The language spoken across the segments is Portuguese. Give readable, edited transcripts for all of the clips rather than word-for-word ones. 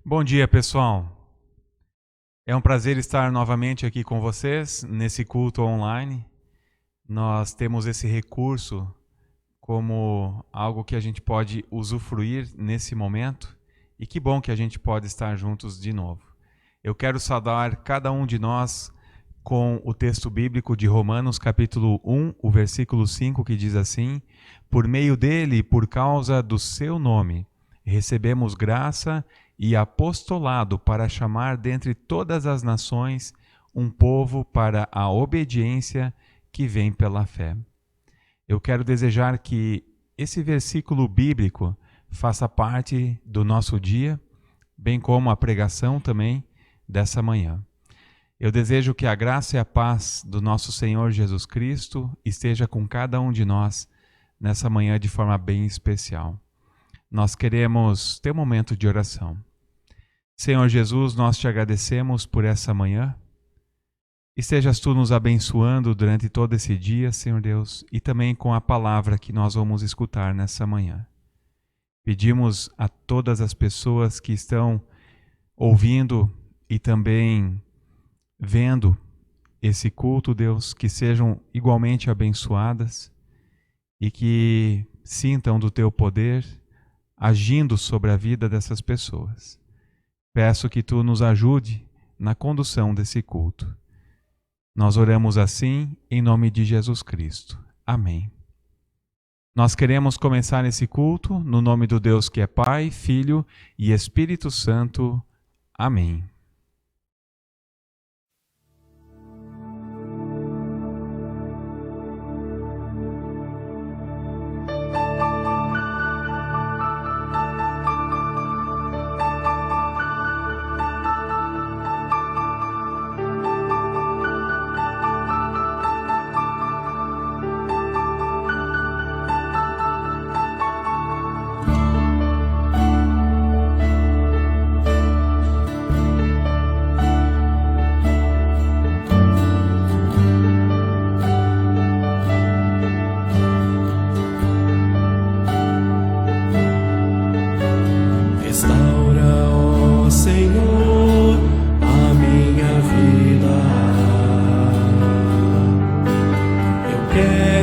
Bom dia, pessoal. É um prazer estar novamente aqui com vocês nesse culto online. Nós temos esse recurso como algo que a gente pode usufruir nesse momento e que bom que a gente pode estar juntos de novo. Eu quero saudar cada um de nós com o texto bíblico de Romanos capítulo 1, o versículo 5, que diz assim: por meio dele e por causa do seu nome, recebemos graça e apostolado para chamar dentre todas as nações um povo para a obediência que vem pela fé. Eu quero desejar que esse versículo bíblico faça parte do nosso dia, bem como a pregação também dessa manhã. Eu desejo que a graça e a paz do nosso Senhor Jesus Cristo esteja com cada um de nós nessa manhã de forma bem especial. Nós queremos ter um momento de oração. Senhor Jesus, nós te agradecemos por essa manhã. Estejas tu nos abençoando durante todo esse dia, Senhor Deus, e também com a palavra que nós vamos escutar nessa manhã. Pedimos a todas as pessoas que estão ouvindo e também vendo esse culto, Deus, que sejam igualmente abençoadas e que sintam do teu poder agindo sobre a vida dessas pessoas. Peço que tu nos ajude na condução desse culto. Nós oramos assim em nome de Jesus Cristo. Amém. Nós queremos começar esse culto no nome do Deus que é Pai, Filho e Espírito Santo. Amém.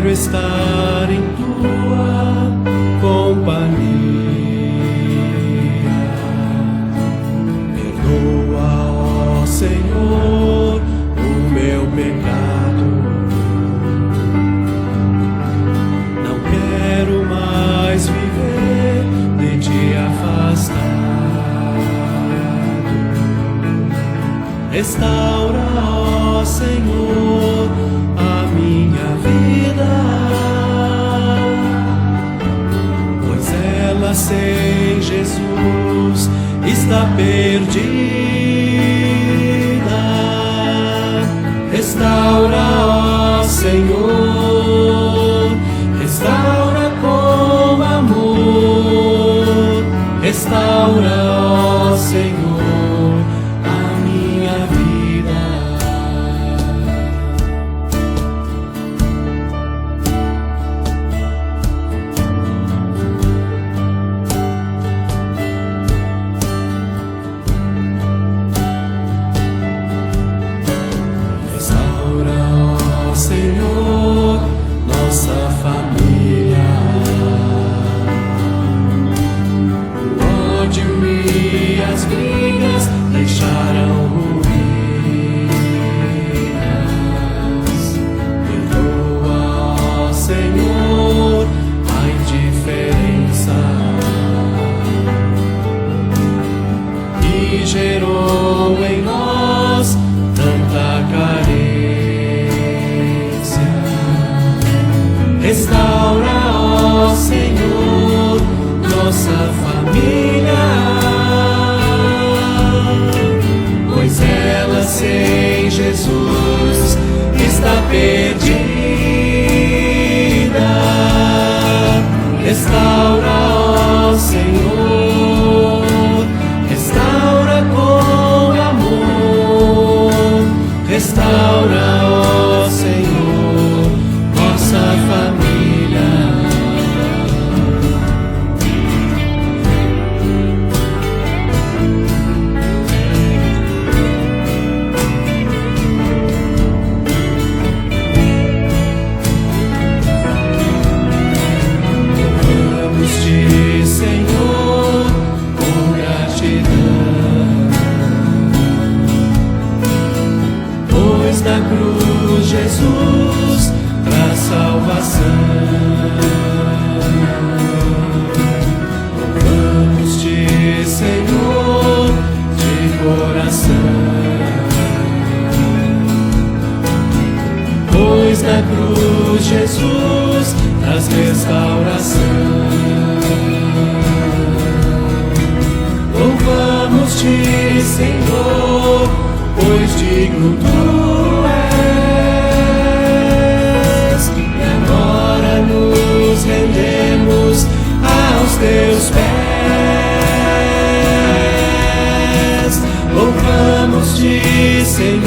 Estar em tua companhia. Perdoa, ó Senhor, o meu pecado. Não quero mais viver de ti afastado. Restaura, ó Senhor, a minha vida. Sem Jesus está perdida. Restaura, ó Senhor, restaura com amor. Restaura, ó Senhor, a minha vida. Gerou em nós tanta carência. Restaura, ó Senhor, nossa família, pois ela sem Jesus está perdida. Restaura, ó Senhor, restaura, ó Senhor, nossa família. traz restauração. Louvamos-te, Senhor, pois digno tu és, e agora nos rendemos aos teus pés. Louvamos-te, Senhor,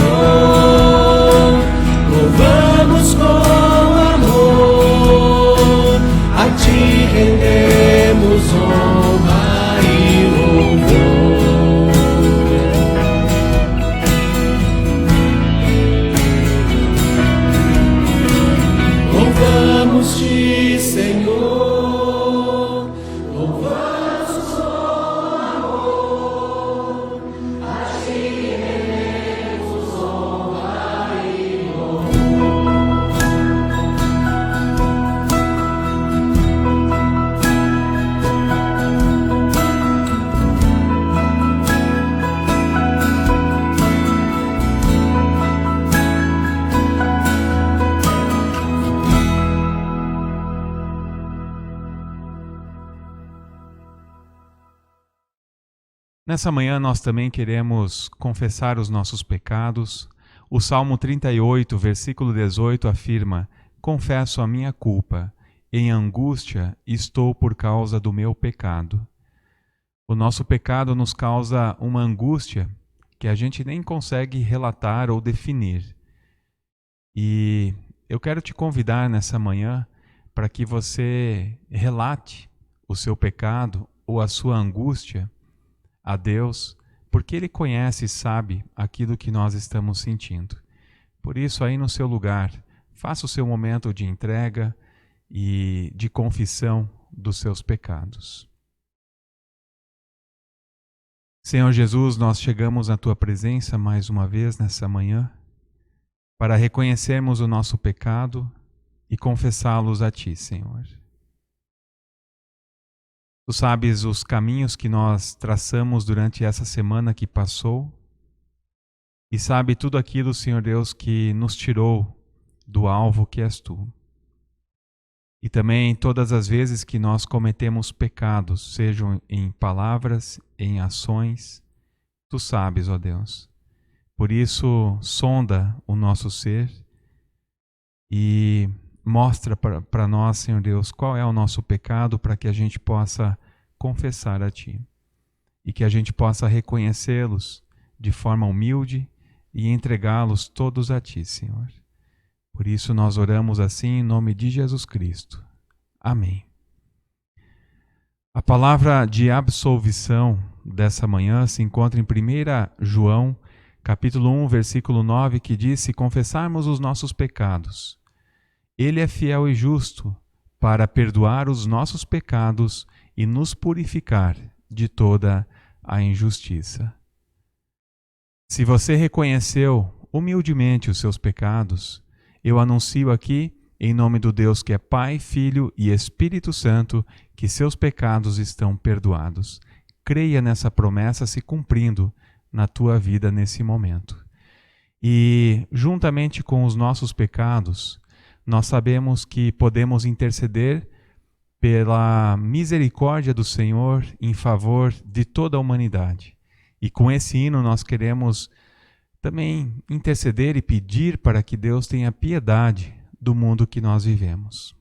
louvamos com amor, a ti rendemos honra e louvor. Louvamos-te, Senhor, louvamos com amor, a ti rendemos honra e louvor. Nessa manhã nós também queremos confessar os nossos pecados. O Salmo 38, versículo 18 afirma: confesso a minha culpa, em angústia estou por causa do meu pecado. O nosso pecado nos causa uma angústia que a gente nem consegue relatar ou definir. E eu quero te convidar nessa manhã para que você relate o seu pecado ou a sua angústia a Deus, porque Ele conhece e sabe aquilo que nós estamos sentindo. Por isso, aí no seu lugar, faça o seu momento de entrega e de confissão dos seus pecados. Senhor Jesus, nós chegamos à Tua presença mais uma vez nessa manhã para reconhecermos o nosso pecado e confessá-los a Ti, Senhor. Tu sabes os caminhos que nós traçamos durante essa semana que passou e sabe tudo aquilo, Senhor Deus, que nos tirou do alvo que és Tu. E também todas as vezes que nós cometemos pecados, sejam em palavras, em ações, Tu sabes, ó Deus. Por isso, sonda o nosso ser e mostra para nós, Senhor Deus, qual é o nosso pecado para que a gente possa confessar a Ti e que a gente possa reconhecê-los de forma humilde e entregá-los todos a Ti, Senhor. Por isso nós oramos assim em nome de Jesus Cristo. Amém. A palavra de absolvição dessa manhã se encontra em 1 João, capítulo 1, versículo 9, que diz: se confessarmos os nossos pecados, Ele é fiel e justo para perdoar os nossos pecados e nos purificar de toda a injustiça. Se você reconheceu humildemente os seus pecados, eu anuncio aqui, em nome do Deus que é Pai, Filho e Espírito Santo, que seus pecados estão perdoados. Creia nessa promessa se cumprindo na tua vida nesse momento. E, juntamente com os nossos pecados, nós sabemos que podemos interceder pela misericórdia do Senhor em favor de toda a humanidade. E com esse hino nós queremos também interceder e pedir para que Deus tenha piedade do mundo que nós vivemos.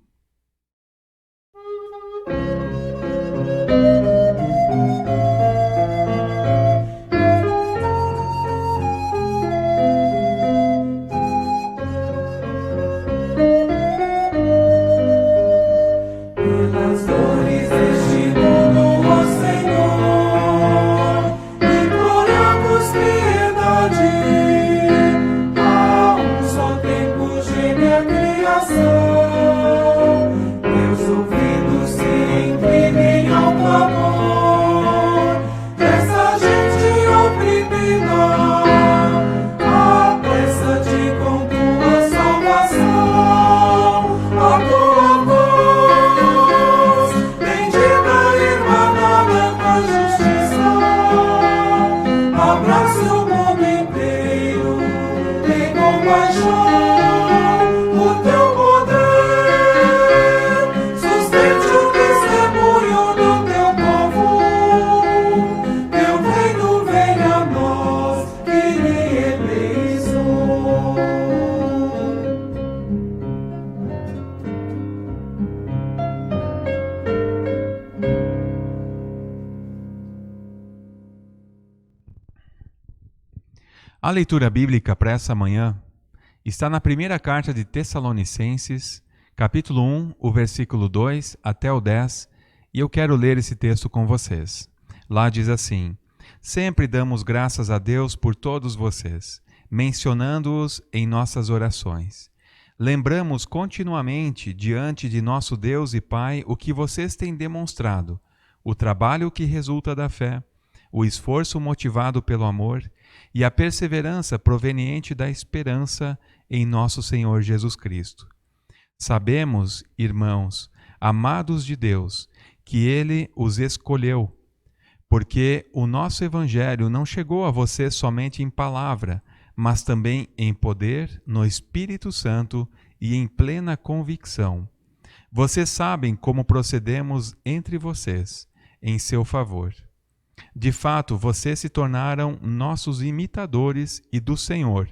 Há um só tempo geme a criação. A leitura bíblica para essa manhã está na primeira carta de Tessalonicenses, capítulo 1, o versículo 2 até o 10, e eu quero ler esse texto com vocês. Lá diz assim: Sempre damos graças a Deus por todos vocês, mencionando-os em nossas orações. Lembramos continuamente diante de nosso Deus e Pai o que vocês têm demonstrado, o trabalho que resulta da fé, o esforço motivado pelo amor e a perseverança proveniente da esperança em nosso Senhor Jesus Cristo. Sabemos, irmãos, amados de Deus, que Ele os escolheu, porque o nosso Evangelho não chegou a vocês somente em palavra, mas também em poder, no Espírito Santo e em plena convicção. Vocês sabem como procedemos entre vocês, em seu favor. De fato, vocês se tornaram nossos imitadores e do Senhor,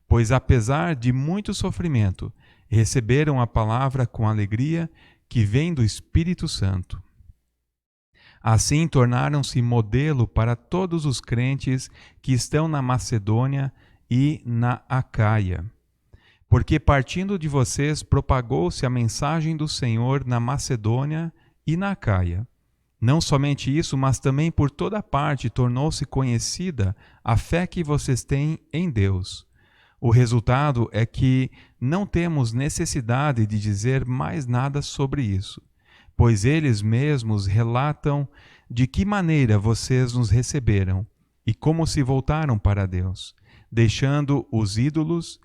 pois apesar de muito sofrimento, receberam a palavra com alegria que vem do Espírito Santo. Assim tornaram-se modelo para todos os crentes que estão na Macedônia e na Acaia. Porque partindo de vocês propagou-se a mensagem do Senhor na Macedônia e na Acaia. Não somente isso, mas também por toda parte tornou-se conhecida a fé que vocês têm em Deus. O resultado é que não temos necessidade de dizer mais nada sobre isso, pois eles mesmos relatam de que maneira vocês nos receberam e como se voltaram para Deus, deixando os ídolos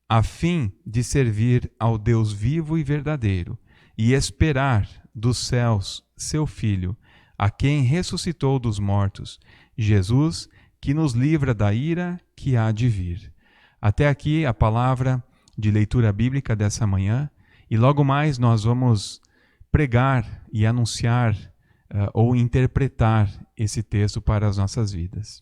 a fim de servir ao Deus vivo e verdadeiro e esperar dos céus seu Filho, a quem ressuscitou dos mortos, Jesus, que nos livra da ira que há de vir. Até aqui a palavra de leitura bíblica dessa manhã, e logo mais nós vamos pregar e anunciar ou interpretar esse texto para as nossas vidas.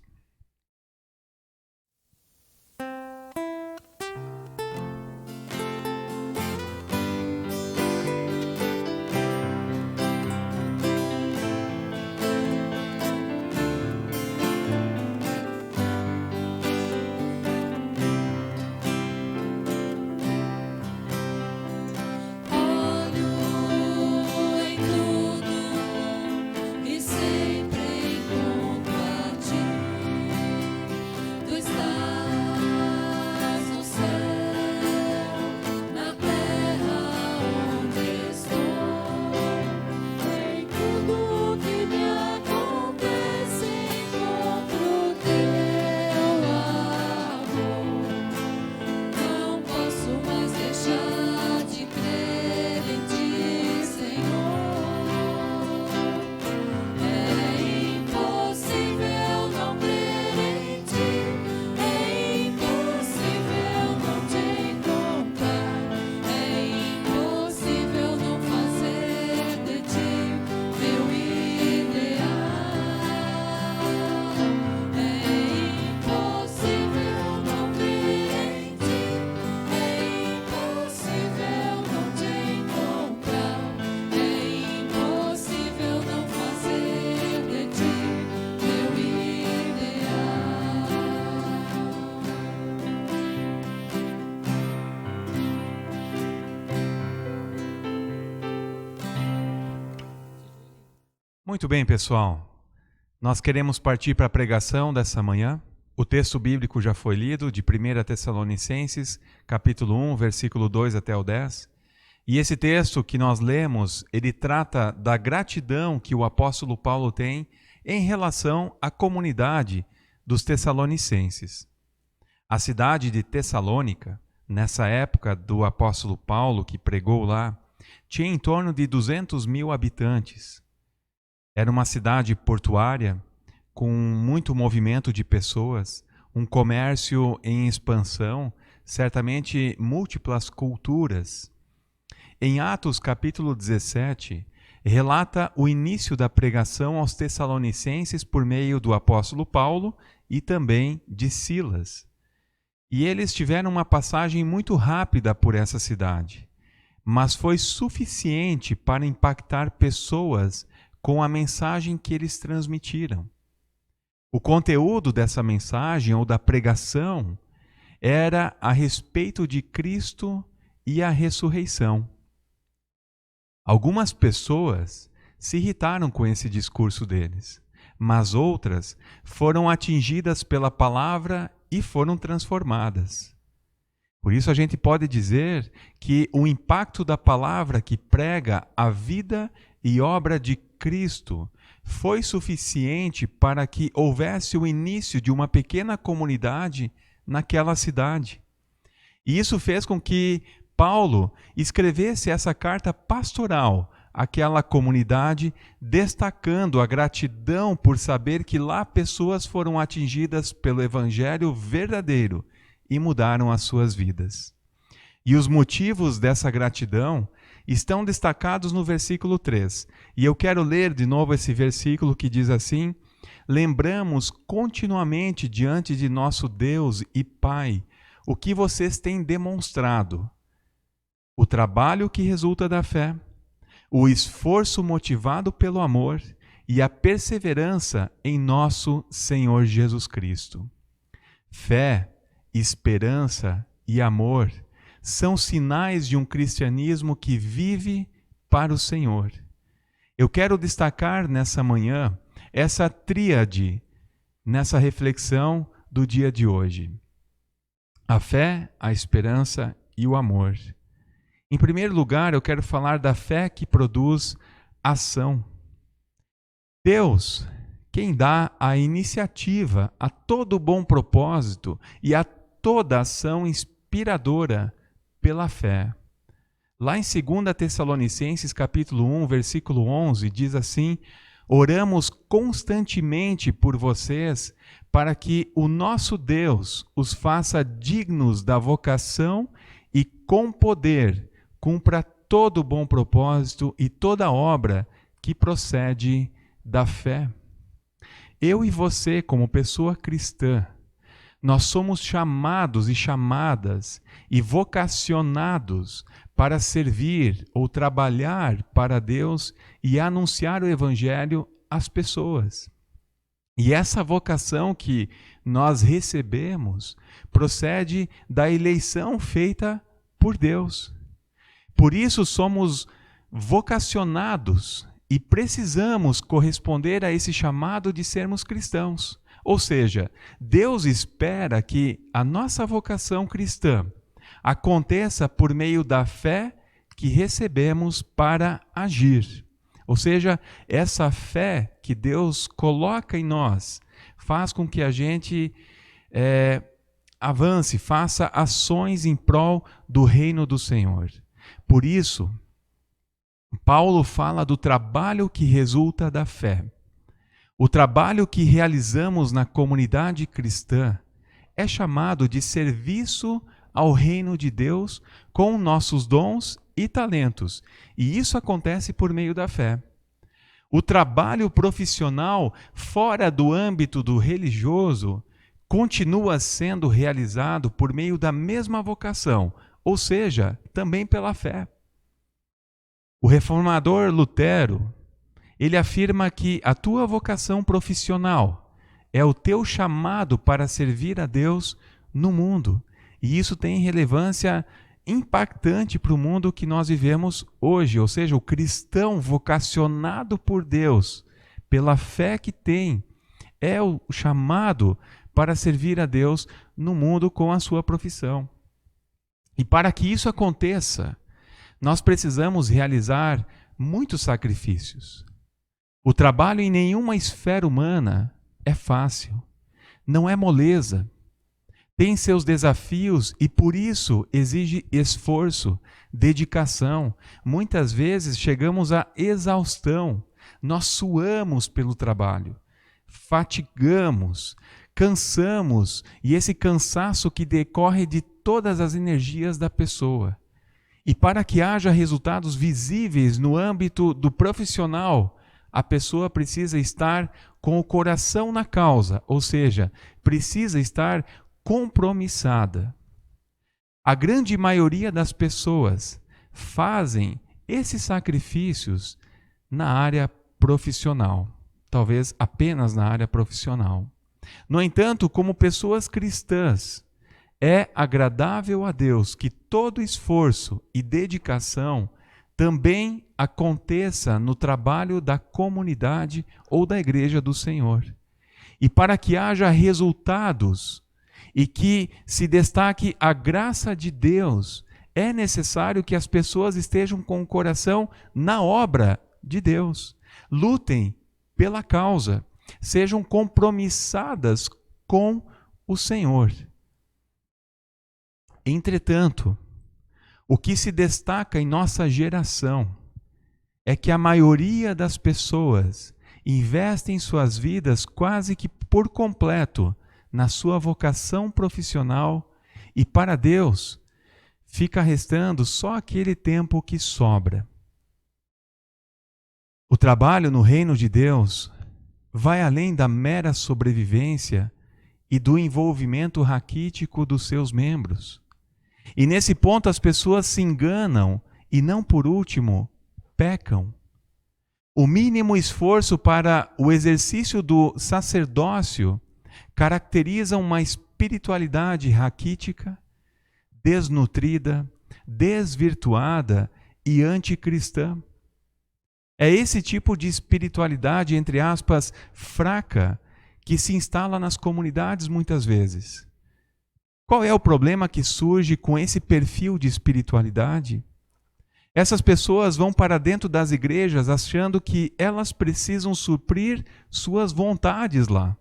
Muito bem, pessoal. Nós queremos partir para a pregação dessa manhã. O texto bíblico já foi lido, de 1 Tessalonicenses, capítulo 1, versículo 2 até o 10. E esse texto que nós lemos, ele trata da gratidão que o apóstolo Paulo tem em relação à comunidade dos Tessalonicenses. A cidade de Tessalônica, nessa época do apóstolo Paulo que pregou lá, tinha em torno de 200 mil habitantes. Era uma cidade portuária, com muito movimento de pessoas, um comércio em expansão, certamente múltiplas culturas. Em Atos capítulo 17, relata o início da pregação aos Tessalonicenses por meio do apóstolo Paulo e também de Silas. E eles tiveram uma passagem muito rápida por essa cidade, mas foi suficiente para impactar pessoas com a mensagem que eles transmitiram. O conteúdo dessa mensagem ou da pregação era a respeito de Cristo e a ressurreição. Algumas pessoas se irritaram com esse discurso deles, mas outras foram atingidas pela palavra e foram transformadas. Por isso a gente pode dizer que o impacto da palavra que prega a vida e obra de Cristo foi suficiente para que houvesse o início de uma pequena comunidade naquela cidade. E isso fez com que Paulo escrevesse essa carta pastoral àquela comunidade, destacando a gratidão por saber que lá pessoas foram atingidas pelo evangelho verdadeiro e mudaram as suas vidas. E os motivos dessa gratidão estão destacados no versículo 3. E eu quero ler de novo esse versículo que diz assim: lembramos continuamente diante de nosso Deus e Pai o que vocês têm demonstrado, o trabalho que resulta da fé, o esforço motivado pelo amor e a perseverança em nosso Senhor Jesus Cristo. Fé, esperança e amor são sinais de um cristianismo que vive para o Senhor. Eu quero destacar nessa manhã essa tríade nessa reflexão do dia de hoje: a fé, a esperança e o amor. Em primeiro lugar, eu quero falar da fé que produz ação. Deus, quem dá a iniciativa a todo bom propósito e a toda ação inspiradora pela fé. Lá em 2 Tessalonicenses capítulo 1, versículo 11, diz assim: oramos constantemente por vocês para que o nosso Deus os faça dignos da vocação e com poder cumpra todo bom propósito e toda obra que procede da fé. Eu e você, como pessoa cristã, nós somos chamados e chamadas e vocacionados para servir ou trabalhar para Deus e anunciar o Evangelho às pessoas. E essa vocação que nós recebemos procede da eleição feita por Deus. Por isso somos vocacionados e precisamos corresponder a esse chamado de sermos cristãos. Ou seja, Deus espera que a nossa vocação cristã aconteça por meio da fé que recebemos para agir. Ou seja, essa fé que Deus coloca em nós faz com que a gente avance, faça ações em prol do reino do Senhor. Por isso, Paulo fala do trabalho que resulta da fé. O trabalho que realizamos na comunidade cristã é chamado de serviço ao reino de Deus com nossos dons e talentos, e isso acontece por meio da fé. O trabalho profissional fora do âmbito do religioso continua sendo realizado por meio da mesma vocação, ou seja, também pela fé. O reformador Lutero, ele afirma que a tua vocação profissional é o teu chamado para servir a Deus no mundo. E isso tem relevância impactante para o mundo que nós vivemos hoje. Ou seja, o cristão vocacionado por Deus, pela fé que tem, é o chamado para servir a Deus no mundo com a sua profissão. E para que isso aconteça, nós precisamos realizar muitos sacrifícios. O trabalho em nenhuma esfera humana é fácil, não é moleza. Tem seus desafios e por isso exige esforço, dedicação. Muitas vezes chegamos à exaustão. Nós suamos pelo trabalho, fatigamos, cansamos, e esse cansaço que decorre de todas as energias da pessoa. E para que haja resultados visíveis no âmbito do profissional, a pessoa precisa estar com o coração na causa, ou seja, precisa estar compromissada. A grande maioria das pessoas fazem esses sacrifícios na área profissional, talvez apenas na área profissional. No entanto, como pessoas cristãs, é agradável a Deus que todo esforço e dedicação também aconteça no trabalho da comunidade ou da igreja do Senhor. E para que haja resultados e que se destaque a graça de Deus, é necessário que as pessoas estejam com o coração na obra de Deus. Lutem pela causa, sejam compromissadas com o Senhor. Entretanto, o que se destaca em nossa geração é que a maioria das pessoas investem suas vidas quase que por completo na sua vocação profissional e para Deus fica restando só aquele tempo que sobra. O trabalho no reino de Deus vai além da mera sobrevivência e do envolvimento raquítico dos seus membros. E nesse ponto as pessoas se enganam e, não por último, pecam. O mínimo esforço para o exercício do sacerdócio caracteriza uma espiritualidade raquítica, desnutrida, desvirtuada e anticristã. É esse tipo de espiritualidade, entre aspas, fraca, que se instala nas comunidades muitas vezes. Qual é o problema que surge com esse perfil de espiritualidade? Essas pessoas vão para dentro das igrejas achando que elas precisam suprir suas vontades lá.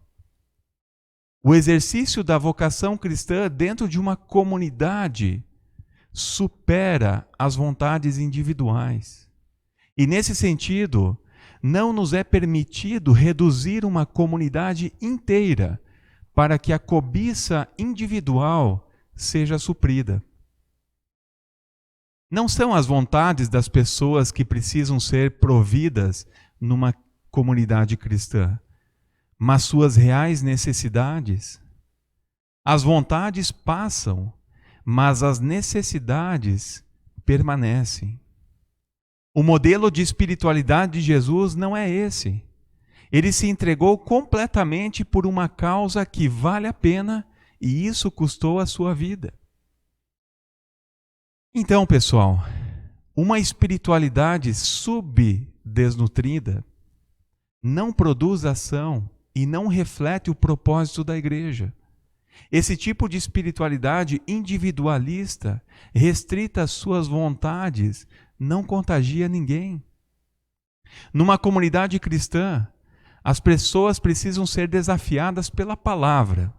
O exercício da vocação cristã dentro de uma comunidade supera as vontades individuais. E nesse sentido, não nos é permitido reduzir uma comunidade inteira para que a cobiça individual seja suprida. Não são as vontades das pessoas que precisam ser providas numa comunidade cristã, mas suas reais necessidades. As vontades passam, mas as necessidades permanecem. O modelo de espiritualidade de Jesus não é esse. Ele se entregou completamente por uma causa que vale a pena e isso custou a sua vida. Então, pessoal, uma espiritualidade subdesnutrida não produz ação e não reflete o propósito da igreja. Esse tipo de espiritualidade individualista, restrita às suas vontades, não contagia ninguém. Numa comunidade cristã, as pessoas precisam ser desafiadas pela palavra.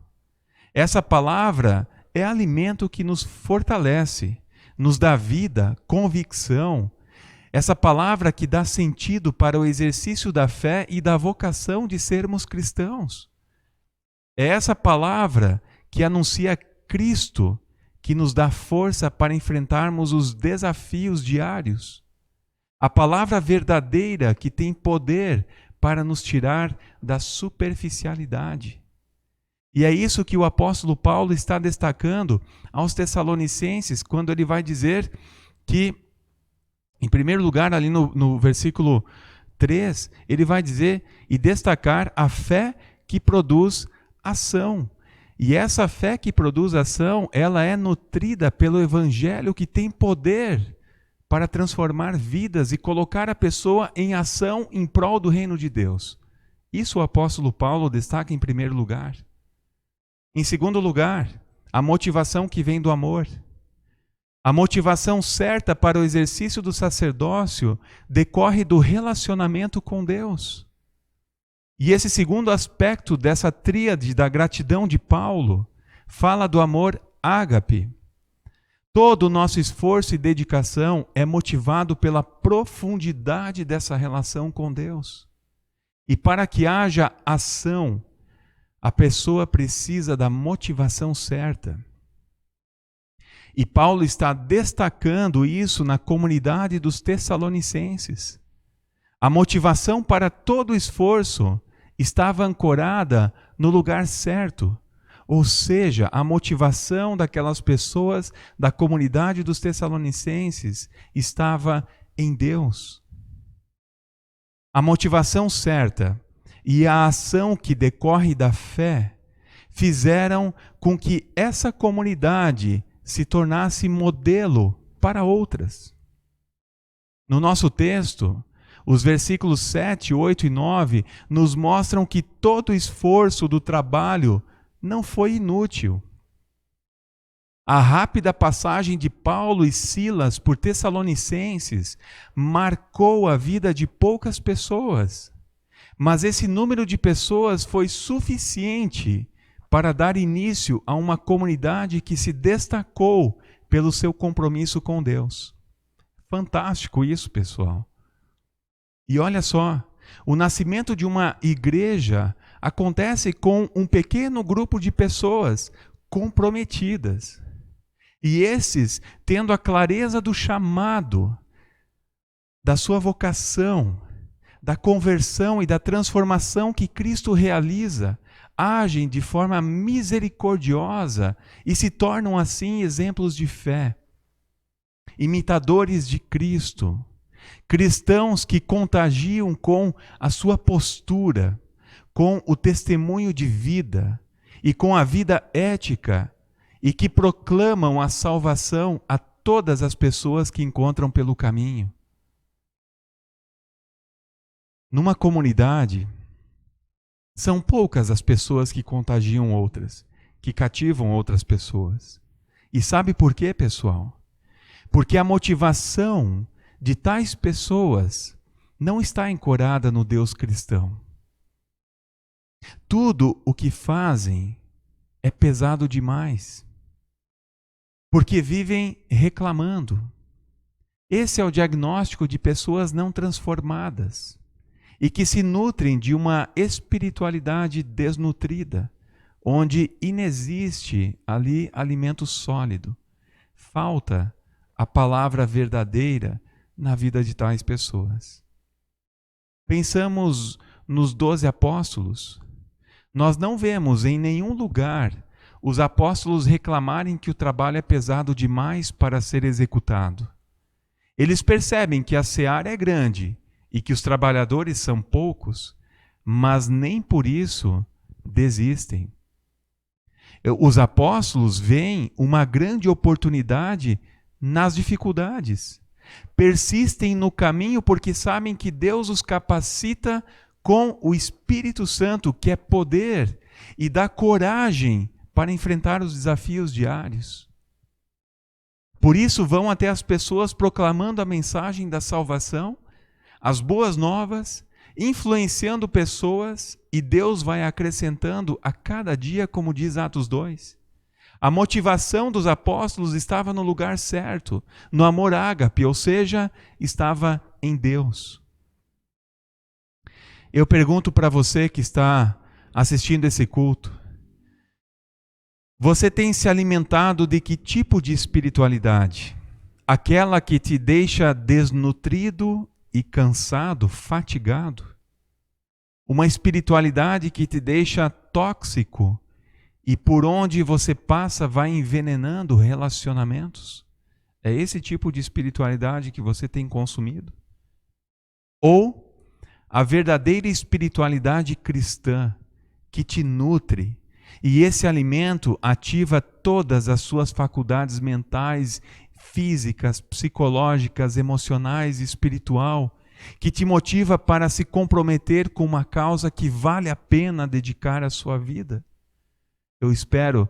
Essa palavra é alimento que nos fortalece, nos dá vida, convicção. Essa palavra que dá sentido para o exercício da fé e da vocação de sermos cristãos. É essa palavra que anuncia Cristo, que nos dá força para enfrentarmos os desafios diários. A palavra verdadeira que tem poder para nos tirar da superficialidade. E é isso que o apóstolo Paulo está destacando aos Tessalonicenses, quando ele vai dizer que, em primeiro lugar, ali no versículo 3, ele vai dizer e destacar a fé que produz ação. E essa fé que produz ação, ela é nutrida pelo evangelho que tem poder para transformar vidas e colocar a pessoa em ação em prol do reino de Deus. Isso o apóstolo Paulo destaca em primeiro lugar. Em segundo lugar, a motivação que vem do amor. A motivação certa para o exercício do sacerdócio decorre do relacionamento com Deus. E esse segundo aspecto dessa tríade da gratidão de Paulo fala do amor ágape. Todo o nosso esforço e dedicação é motivado pela profundidade dessa relação com Deus. E para que haja ação, a pessoa precisa da motivação certa. E Paulo está destacando isso na comunidade dos Tessalonicenses. A motivação para todo o esforço estava ancorada no lugar certo. Ou seja, a motivação daquelas pessoas da comunidade dos Tessalonicenses estava em Deus. A motivação certa e a ação que decorre da fé fizeram com que essa comunidade se tornasse modelo para outras. No nosso texto, os versículos 7, 8 e 9 nos mostram que todo o esforço do trabalho não foi inútil. A rápida passagem de Paulo e Silas por Tessalonicenses marcou a vida de poucas pessoas, mas esse número de pessoas foi suficiente para dar início a uma comunidade que se destacou pelo seu compromisso com Deus. Fantástico isso, pessoal. E olha só, o nascimento de uma igreja acontece com um pequeno grupo de pessoas comprometidas. E esses, tendo a clareza do chamado, da sua vocação, da conversão e da transformação que Cristo realiza, agem de forma misericordiosa e se tornam assim exemplos de fé, imitadores de Cristo, cristãos que contagiam com a sua postura, com o testemunho de vida e com a vida ética e que proclamam a salvação a todas as pessoas que encontram pelo caminho. Numa comunidade, são poucas as pessoas que contagiam outras, que cativam outras pessoas. E sabe por quê, pessoal? Porque a motivação de tais pessoas não está ancorada no Deus cristão. Tudo o que fazem é pesado demais, porque vivem reclamando. Esse é o diagnóstico de pessoas não transformadas e que se nutrem de uma espiritualidade desnutrida, onde inexiste ali alimento sólido. Falta a palavra verdadeira na vida de tais pessoas. Pensamos nos 12 apóstolos. Nós não vemos em nenhum lugar os apóstolos reclamarem que o trabalho é pesado demais para ser executado. Eles percebem que a seara é grande e que os trabalhadores são poucos, mas nem por isso desistem. Os apóstolos veem uma grande oportunidade nas dificuldades. Persistem no caminho porque sabem que Deus os capacita com o Espírito Santo, que é poder, e dá coragem para enfrentar os desafios diários. Por isso vão até as pessoas proclamando a mensagem da salvação, as boas novas, influenciando pessoas, e Deus vai acrescentando a cada dia, como diz Atos 2. A motivação dos apóstolos estava no lugar certo, no amor ágape, ou seja, estava em Deus. Eu pergunto para você que está assistindo esse culto, você tem se alimentado de que tipo de espiritualidade? Aquela que te deixa desnutrido e cansado, fatigado? Uma espiritualidade que te deixa tóxico e por onde você passa vai envenenando relacionamentos? É esse tipo de espiritualidade que você tem consumido? Ou a verdadeira espiritualidade cristã que te nutre, e esse alimento ativa todas as suas faculdades mentais, físicas, psicológicas, emocionais e espiritual, que te motiva para se comprometer com uma causa que vale a pena dedicar a sua vida? Eu espero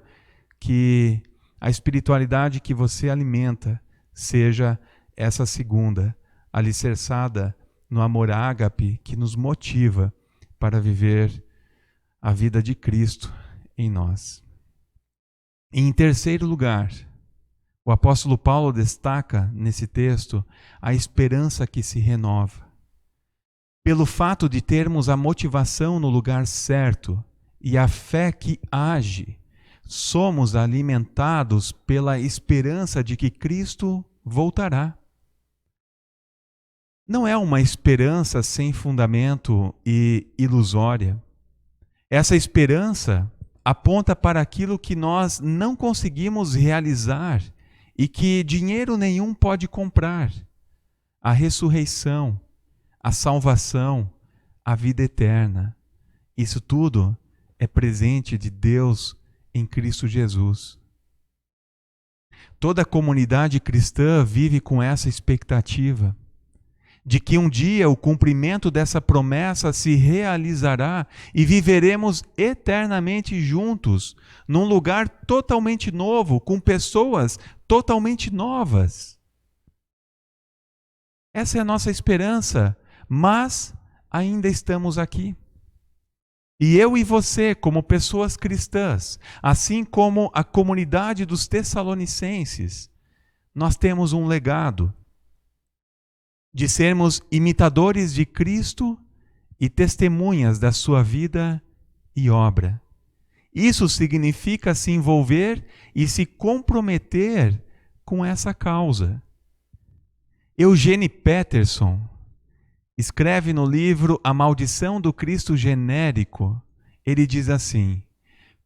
que a espiritualidade que você alimenta seja essa segunda, alicerçada no amor ágape, que nos motiva para viver a vida de Cristo em nós. Em terceiro lugar, o apóstolo Paulo destaca nesse texto a esperança que se renova. Pelo fato de termos a motivação no lugar certo e a fé que age, somos alimentados pela esperança de que Cristo voltará. Não é uma esperança sem fundamento e ilusória. Essa esperança aponta para aquilo que nós não conseguimos realizar e que dinheiro nenhum pode comprar: a ressurreição, a salvação, a vida eterna. Isso tudo é presente de Deus em Cristo Jesus. Toda a comunidade cristã vive com essa expectativa de que um dia o cumprimento dessa promessa se realizará e viveremos eternamente juntos, num lugar totalmente novo, com pessoas totalmente novas. Essa é a nossa esperança, mas ainda estamos aqui. E eu e você, como pessoas cristãs, assim como a comunidade dos Tessalonicenses, nós temos um legado de sermos imitadores de Cristo e testemunhas da sua vida e obra. Isso significa se envolver e se comprometer com essa causa. Eugene Peterson escreve no livro A Maldição do Cristo Genérico, ele diz assim: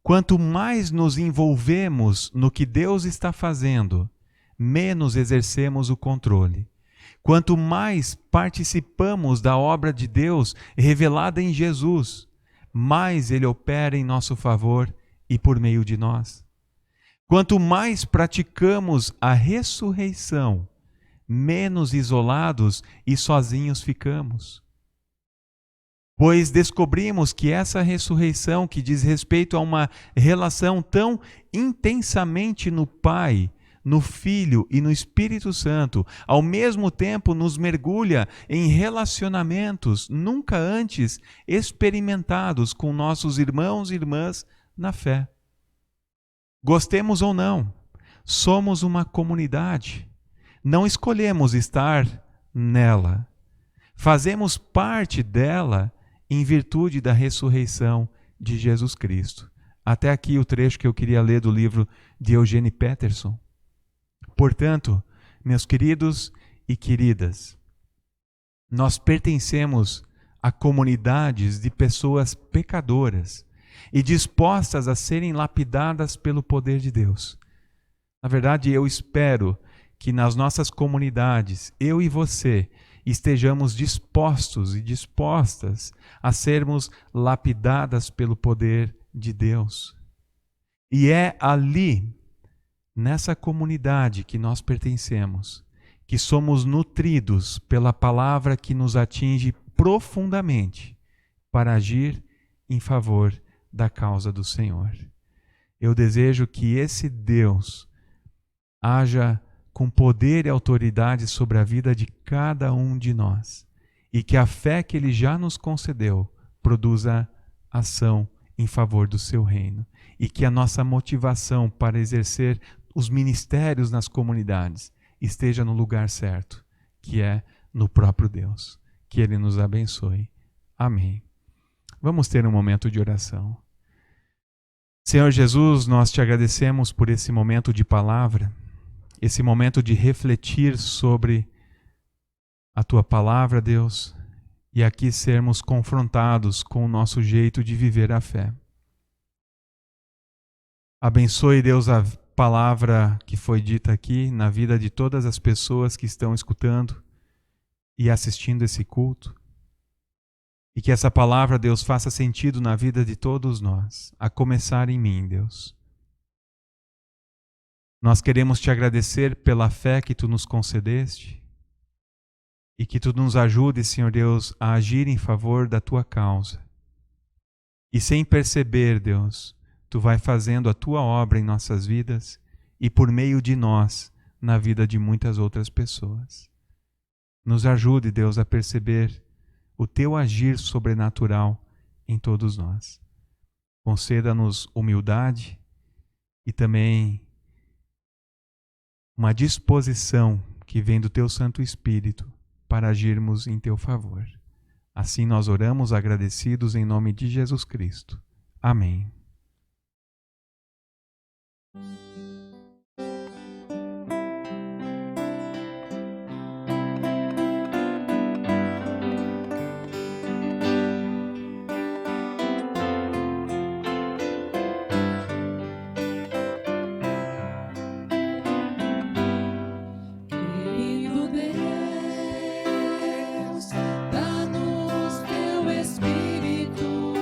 quanto mais nos envolvemos no que Deus está fazendo, menos exercemos o controle. Quanto mais participamos da obra de Deus revelada em Jesus, mais Ele opera em nosso favor e por meio de nós. Quanto mais praticamos a ressurreição, menos isolados e sozinhos ficamos. Pois descobrimos que essa ressurreição, que diz respeito a uma relação tão intensamente no Pai, no Filho e no Espírito Santo, ao mesmo tempo nos mergulha em relacionamentos nunca antes experimentados com nossos irmãos e irmãs na fé. Gostemos ou não, somos uma comunidade. Não escolhemos estar nela. Fazemos parte dela em virtude da ressurreição de Jesus Cristo. Até aqui o trecho que eu queria ler do livro de Eugene Peterson. Portanto, meus queridos e queridas, nós pertencemos a comunidades de pessoas pecadoras e dispostas a serem lapidadas pelo poder de Deus. Na verdade, eu espero que nas nossas comunidades, eu e você, estejamos dispostos e dispostas a sermos lapidadas pelo poder de Deus. E é ali, nessa comunidade que nós pertencemos, que somos nutridos pela palavra que nos atinge profundamente para agir em favor da causa do Senhor. Eu desejo que esse Deus haja com poder e autoridade sobre a vida de cada um de nós e que a fé que Ele já nos concedeu produza ação em favor do seu reino e que a nossa motivação para exercer os ministérios nas comunidades esteja no lugar certo, que é no próprio Deus. Que Ele nos abençoe. Amém. Vamos ter um momento de oração. Senhor Jesus, nós te agradecemos por esse momento de palavra, esse momento de refletir sobre a Tua palavra, Deus, e aqui sermos confrontados com o nosso jeito de viver a fé. Abençoe, Deus, a palavra que foi dita aqui na vida de todas as pessoas que estão escutando e assistindo esse culto. E que essa palavra, Deus, faça sentido na vida de todos nós, a começar em mim, Deus. Nós queremos te agradecer pela fé que tu nos concedeste e que tu nos ajude, Senhor Deus, a agir em favor da tua causa. E sem perceber, Deus, tu vai fazendo a tua obra em nossas vidas e por meio de nós, na vida de muitas outras pessoas. Nos ajude, Deus, a perceber o teu agir sobrenatural em todos nós. Conceda-nos humildade e também uma disposição que vem do teu Santo Espírito para agirmos em teu favor. Assim nós oramos agradecidos em nome de Jesus Cristo. Amém. Querido Deus, dá-nos teu Espírito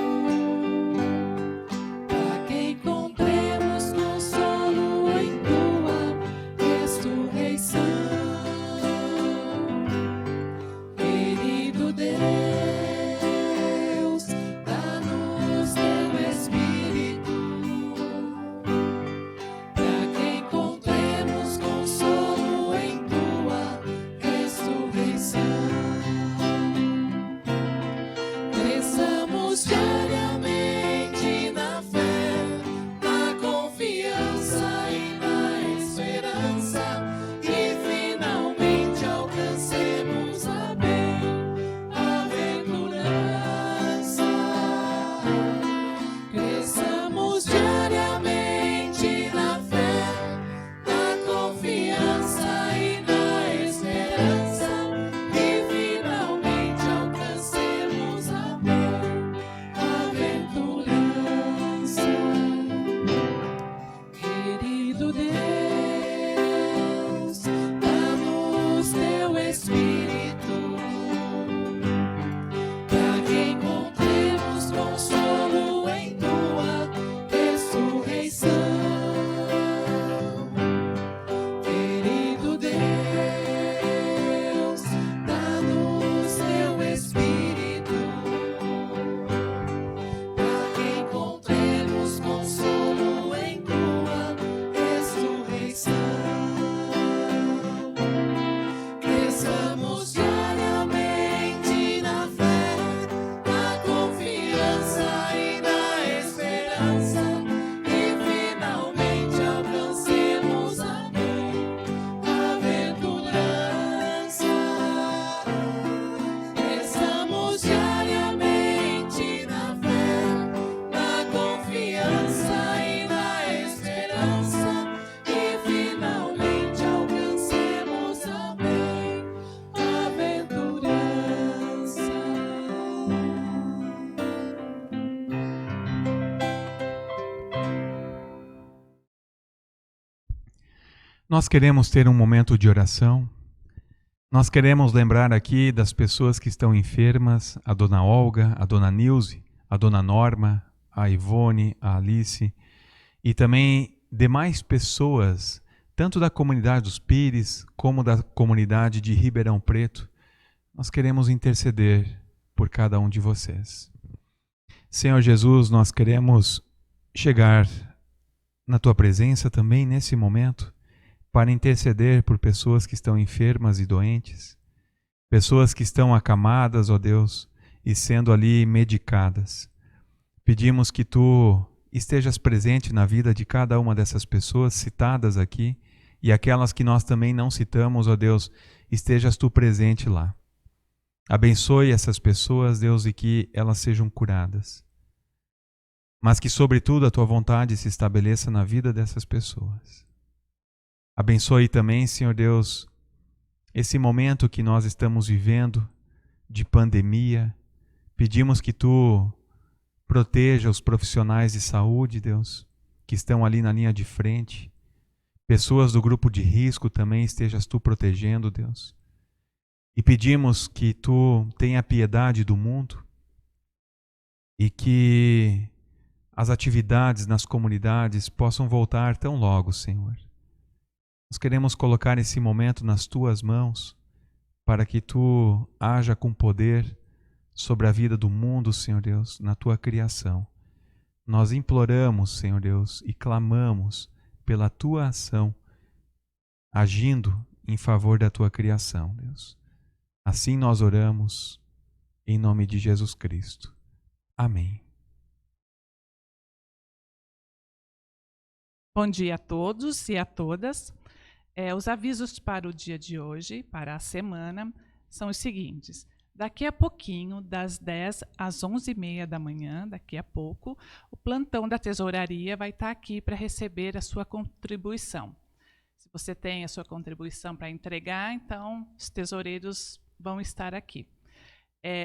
Nós queremos ter um momento de oração. Nós queremos lembrar aqui das pessoas que estão enfermas, a dona Olga, a dona Nilce, a dona Norma, a Ivone, a Alice e também demais pessoas, tanto da comunidade dos Pires como da comunidade de Ribeirão Preto. Nós queremos interceder por cada um de vocês. Senhor Jesus, nós queremos chegar na Tua presença também nesse momento para interceder por pessoas que estão enfermas e doentes, pessoas que estão acamadas, ó Deus, e sendo ali medicadas. Pedimos que Tu estejas presente na vida de cada uma dessas pessoas citadas aqui e aquelas que nós também não citamos, ó Deus, estejas Tu presente lá. Abençoe essas pessoas, Deus, e que elas sejam curadas. Mas que, sobretudo, a Tua vontade se estabeleça na vida dessas pessoas. Abençoe também, Senhor Deus, esse momento que nós estamos vivendo de pandemia. Pedimos que Tu proteja os profissionais de saúde, Deus, que estão ali na linha de frente. Pessoas do grupo de risco também estejas Tu protegendo, Deus. E pedimos que Tu tenha piedade do mundo e que as atividades nas comunidades possam voltar tão logo, Senhor. Nós queremos colocar esse momento nas Tuas mãos para que Tu haja com poder sobre a vida do mundo, Senhor Deus, na Tua criação. Nós imploramos, Senhor Deus, e clamamos pela Tua ação, agindo em favor da Tua criação, Deus. Assim nós oramos, em nome de Jesus Cristo. Amém. Bom dia a todos e a todas. Os avisos para o dia de hoje, para a semana, são os seguintes. Daqui a pouquinho, das 10 às 11h30 da manhã, daqui a pouco, o plantão da tesouraria vai estar aqui para receber a sua contribuição. Se você tem a sua contribuição para entregar, então os tesoureiros vão estar aqui.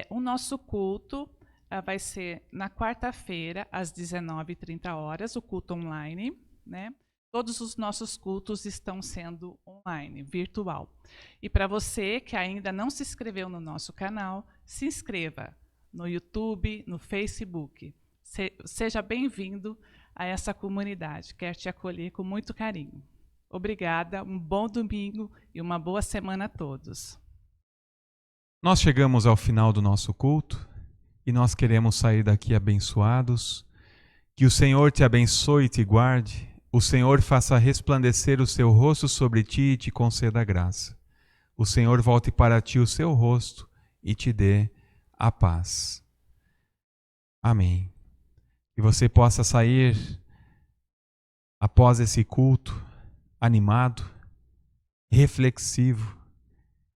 O nosso culto vai ser na quarta-feira, às 19h30, o culto online, né? Todos os nossos cultos estão sendo online, virtual. E para você que ainda não se inscreveu no nosso canal, se inscreva no YouTube, no Facebook. Seja bem-vindo a essa comunidade. Quero te acolher com muito carinho. Obrigada, um bom domingo e uma boa semana a todos. Nós chegamos ao final do nosso culto e nós queremos sair daqui abençoados. Que o Senhor te abençoe e te guarde. O Senhor faça resplandecer o seu rosto sobre ti e te conceda graça. O Senhor volte para ti o seu rosto e te dê a paz. Amém. Que você possa sair após esse culto animado, reflexivo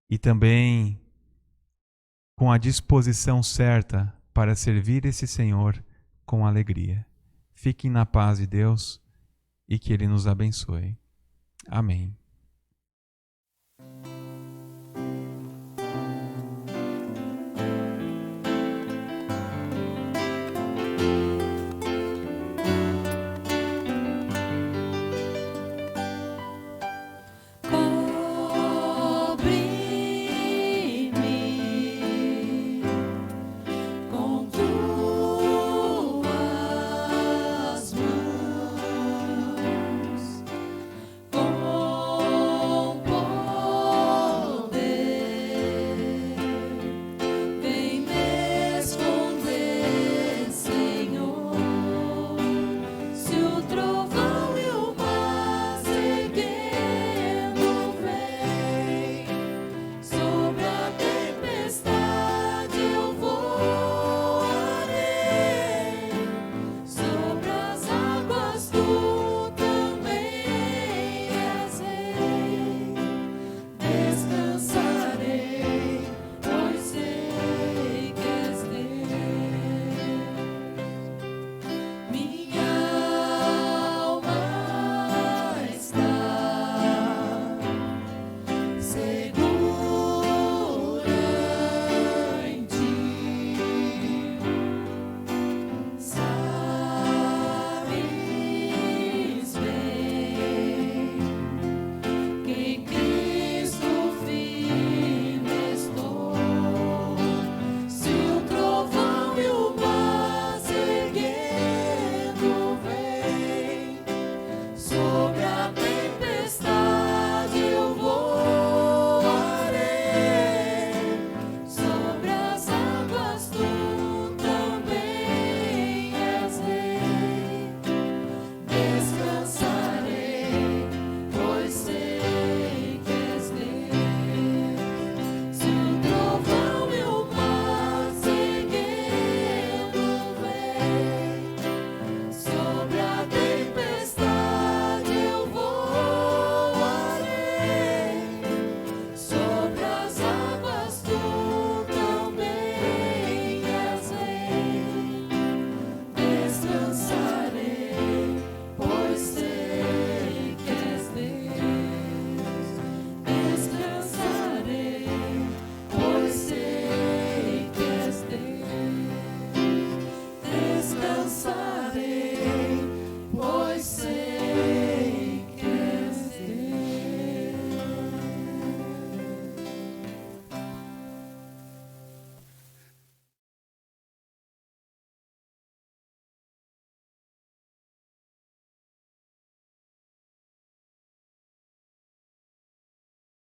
e também com a disposição certa para servir esse Senhor com alegria. Fiquem na paz de Deus e que Ele nos abençoe. Amém.